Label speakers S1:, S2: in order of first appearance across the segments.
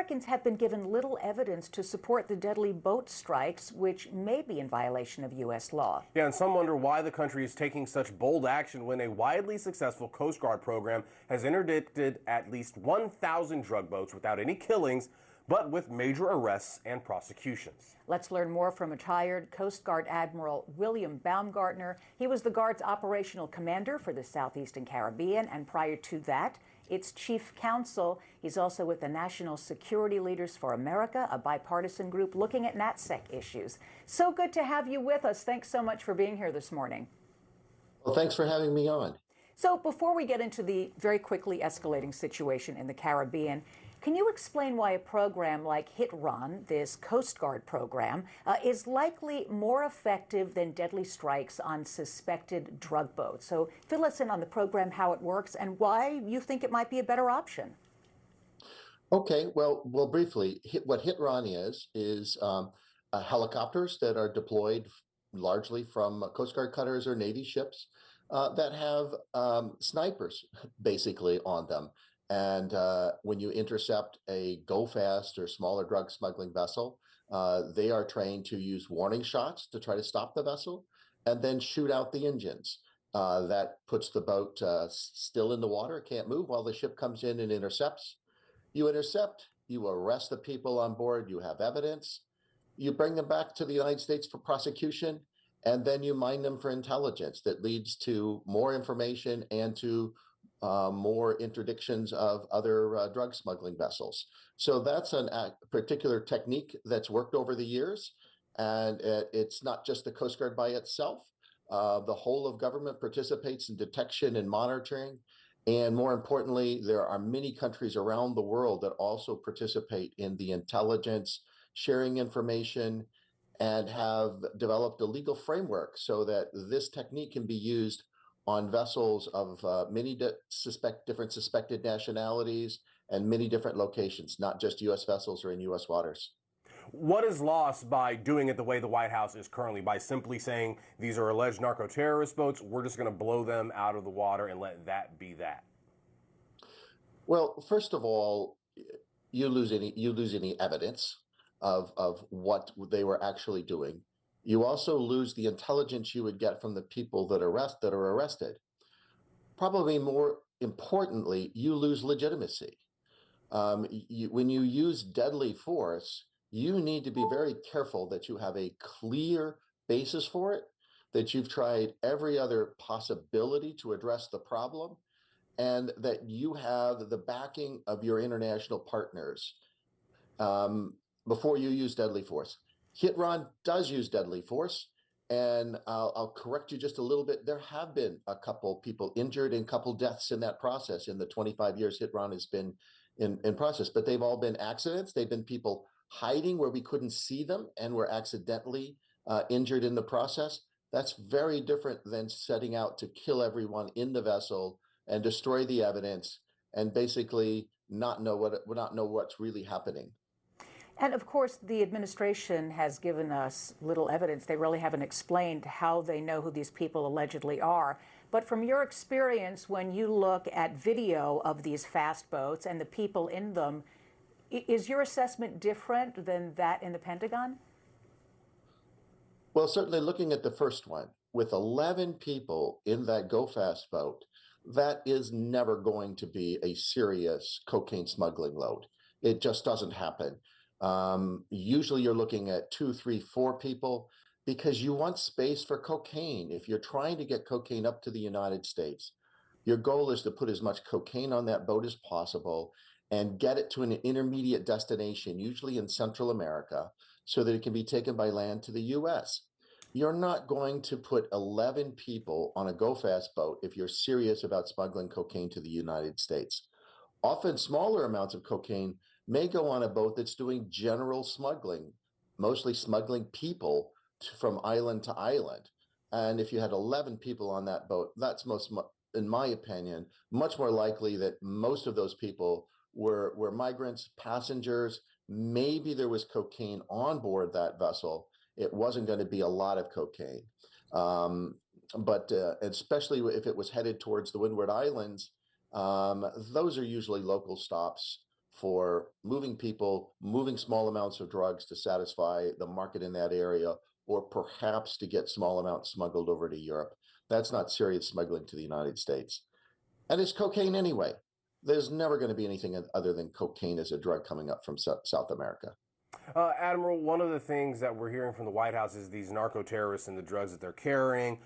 S1: Americans have been given little evidence to support the deadly boat strikes, which may be in violation of U.S. law.
S2: Yeah, and some wonder why the country is taking such bold action when a widely successful Coast Guard program has interdicted at least 1,000 drug boats without any killings, but with major arrests and prosecutions.
S1: Let's learn more from retired Coast Guard Admiral William Baumgartner. He was the Guard's operational commander for the Southeastern Caribbean, and prior to that, its chief counsel. He's also with the National Security Leaders for America, a bipartisan group looking at NatSec issues. So good to have you with us. Thanks so much for being here this morning.
S3: Well, thanks for having me on.
S1: So before we get into the very quickly escalating situation in the Caribbean, can you explain why a program like HitRon, this Coast Guard program, is likely more effective than deadly strikes on suspected drug boats? So fill us in on the program, how it works, and why you think it might be a better option.
S3: Okay, well, briefly, what HitRon is helicopters that are deployed largely from Coast Guard cutters or Navy ships that have snipers basically on them. And when you intercept a go-fast or smaller drug smuggling vessel, they are trained to use warning shots to try to stop the vessel and then shoot out the engines. That puts the boat still in the water, can't move while the ship comes in and intercepts. You intercept, you arrest the people on board, you have evidence, you bring them back to the United States for prosecution, and then you mine them for intelligence that leads to more information and to more interdictions of other drug smuggling vessels. So that's a particular technique that's worked over the years. And it's not just the Coast Guard by itself. The whole of government participates in detection and monitoring. And more importantly, there are many countries around the world that also participate in the intelligence, sharing information, and have developed a legal framework so that this technique can be used on vessels of many different suspected nationalities and many different locations, not just U.S. vessels or in U.S. waters.
S2: What is lost by doing it the way the White House is currently, by simply saying these are alleged narco-terrorist boats, we're just going to blow them out of the water and let that be that?
S3: Well, first of all, you lose any evidence of what they were actually doing. You also lose the intelligence you would get from the people that are arrested. Probably more importantly, you lose legitimacy. When you use deadly force, you need to be very careful that you have a clear basis for it, that you've tried every other possibility to address the problem, and that you have the backing of your international partners before you use deadly force. HitRon does use deadly force, and I'll correct you just a little bit. There have been a couple people injured and a couple deaths in that process in the 25 years HitRon has been in process, but they've all been accidents. They've been people hiding where we couldn't see them and were accidentally injured in the process. That's very different than setting out to kill everyone in the vessel and destroy the evidence and basically not know what's really happening.
S1: And of course, the administration has given us little evidence. They really haven't explained how they know who these people allegedly are. But from your experience, when you look at video of these fast boats and the people in them, is your assessment different than that in the Pentagon?
S3: Well, certainly looking at the first one, with 11 people in that go-fast boat, that is never going to be a serious cocaine smuggling load. It just doesn't happen. Usually you're looking at 2, 3, 4 people because you want space for cocaine. If you're trying to get cocaine up to the United States, your goal is to put as much cocaine on that boat as possible and get it to an intermediate destination, usually in Central America, so that it can be taken by land to the US. You're not going to put 11 people on a go-fast boat if you're serious about smuggling cocaine to the United States. Often smaller amounts of cocaine may go on a boat that's doing general smuggling, mostly smuggling people from island to island. And if you had 11 people on that boat, that's in my opinion, much more likely that most of those people were migrants, passengers. Maybe there was cocaine on board that vessel. It wasn't going to be a lot of cocaine. But especially if it was headed towards the Windward Islands, those are usually local stops for moving people, moving small amounts of drugs to satisfy the market in that area, or perhaps to get small amounts smuggled over to Europe. That's not serious smuggling to the United States. And it's cocaine anyway. There's never going to be anything other than cocaine as a drug coming up from South America.
S2: Admiral, one of the things that we're hearing from the White House is these narco-terrorists and the drugs that they're carrying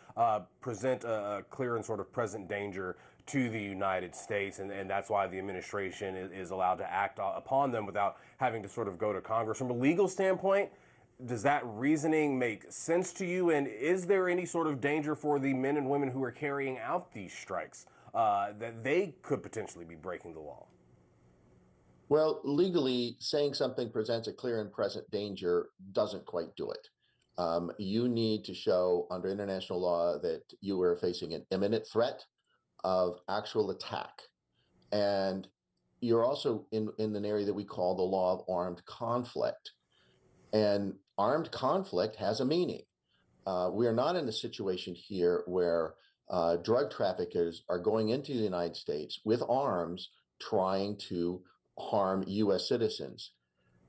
S2: present a clear and sort of present danger to the United States, and that's why the administration is allowed to act upon them without having to sort of go to Congress. From a legal standpoint, does that reasoning make sense to you? And is there any sort of danger for the men and women who are carrying out these strikes that they could potentially be breaking the law?
S3: Well, legally, saying something presents a clear and present danger doesn't quite do it. You need to show under international law that you are facing an imminent threat of actual attack. And you're also in an area that we call the law of armed conflict. And armed conflict has a meaning. We are not in a situation here where drug traffickers are going into the United States with arms trying to harm U.S. citizens.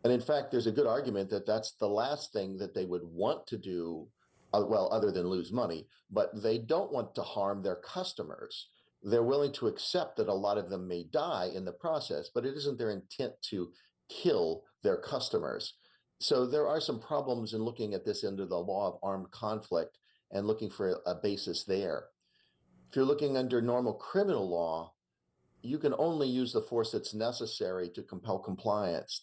S3: And in fact, there's a good argument that that's the last thing that they would want to do, well, other than lose money, but they don't want to harm their customers. They're willing to accept that a lot of them may die in the process, but it isn't their intent to kill their customers. So there are some problems in looking at this under the law of armed conflict and looking for a basis there. If you're looking under normal criminal law, you can only use the force that's necessary to compel compliance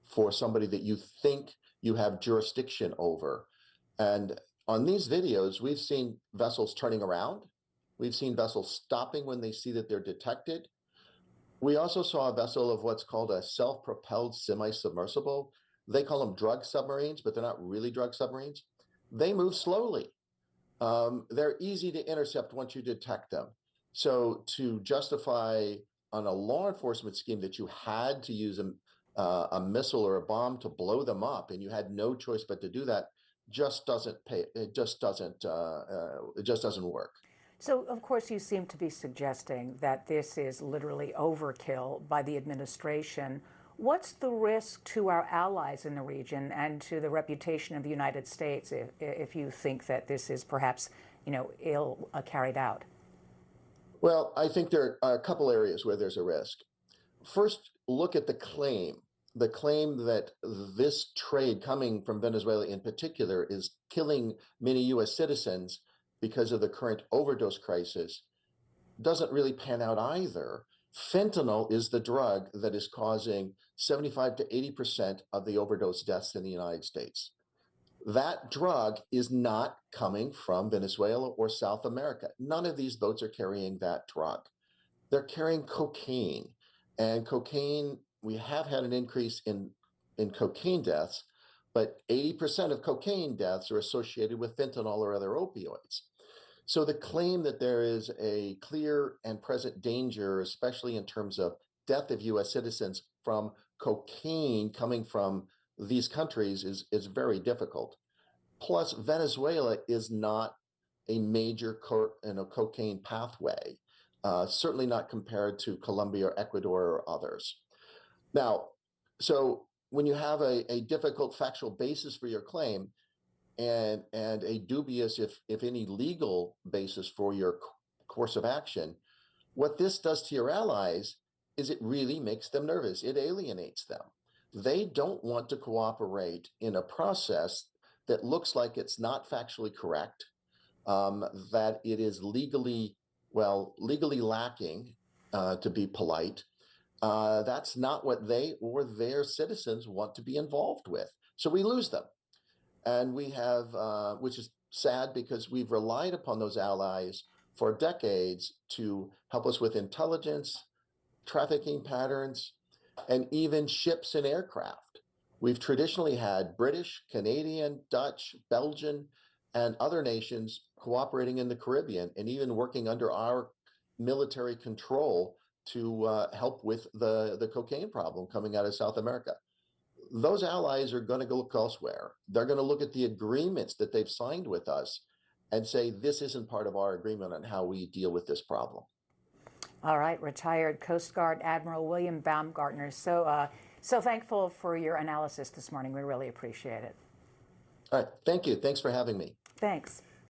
S3: for somebody that you think you have jurisdiction over. And on these videos, we've seen vessels turning around. We've seen vessels stopping when they see that they're detected. We also saw a vessel of what's called a self-propelled semi-submersible. They call them drug submarines, but they're not really drug submarines. They move slowly. They're easy to intercept once you detect them. So to justify on a law enforcement scheme that you had to use a missile or a bomb to blow them up, and you had no choice but to do that, just doesn't pay. It just doesn't work.
S1: So, of course, you seem to be suggesting that this is literally overkill by the administration. What's the risk to our allies in the region and to the reputation of the United States if you think that this is perhaps, ill carried out?
S3: Well, I think there are a couple areas where there's a risk. First, look at the claim that this trade coming from Venezuela in particular is killing many U.S. citizens because of the current overdose crisis doesn't really pan out either. Fentanyl is the drug that is causing 75 to 80% of the overdose deaths in the United States. That drug is not coming from Venezuela or South America. None of these boats are carrying that drug. They're carrying cocaine. And cocaine, we have had an increase in cocaine deaths, but 80% of cocaine deaths are associated with fentanyl or other opioids. So the claim that there is a clear and present danger, especially in terms of death of U.S. citizens from cocaine coming from these countries is very difficult. Plus, Venezuela is not a major cocaine pathway, certainly not compared to Colombia or Ecuador or others. Now, so when you have a difficult factual basis for your claim and a dubious, if any, legal basis for your course of action, what this does to your allies is it really makes them nervous. It alienates them. They don't want to cooperate in a process that looks like it's not factually correct, that it is legally lacking, to be polite. That's not what they or their citizens want to be involved with. So we lose them. And we have, which is sad because we've relied upon those allies for decades to help us with intelligence, trafficking patterns, and even ships and aircraft. We've traditionally had British, Canadian, Dutch, Belgian, and other nations cooperating in the Caribbean and even working under our military control to help with the cocaine problem coming out of South America. Those allies are going to go look elsewhere. They're going to look at the agreements that they've signed with us and say, this isn't part of our agreement on how we deal with this problem.
S1: All right, retired Coast Guard Admiral William Baumgartner. So thankful for your analysis this morning. We really appreciate it.
S3: All right. Thank you. Thanks for having me.
S1: Thanks.